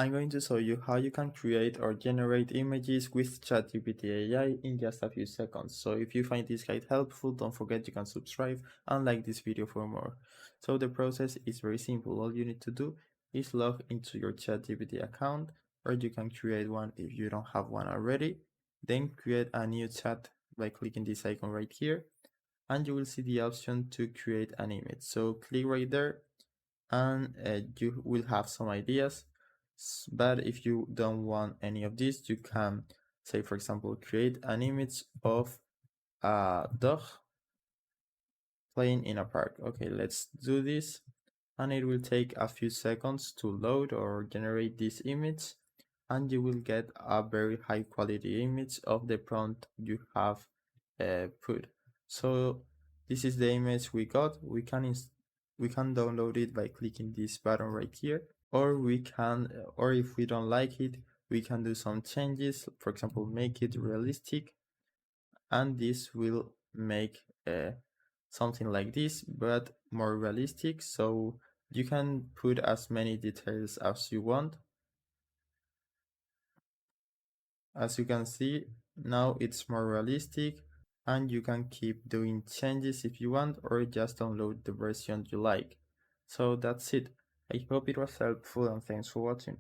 I'm going to show you how you can create or generate images with ChatGPT AI in just a few seconds. So if you find this guide helpful, don't forget you can subscribe and like this video for more. So the process is very simple. All you need to do is log into your ChatGPT account, or you can create one if you don't have one already. Then create a new chat by clicking this icon right here, and you will see the option to create an image. So click right there, and you will have some ideas. But if you don't want any of this, you can say, for example, create an image of a dog playing in a park. Okay, let's do this, and it will take a few seconds to load or generate this image, and you will get a very high quality image of the prompt you have put. So this is the image we got. We can download it by clicking this button right here, or if we don't like it, we can do some changes. For example, make it realistic, and this will make something like this, but more realistic. So you can put as many details as you want. As you can see, now it's more realistic, and you can keep doing changes if you want, or just download the version you like. So that's it. I hope it was helpful, and thanks for watching.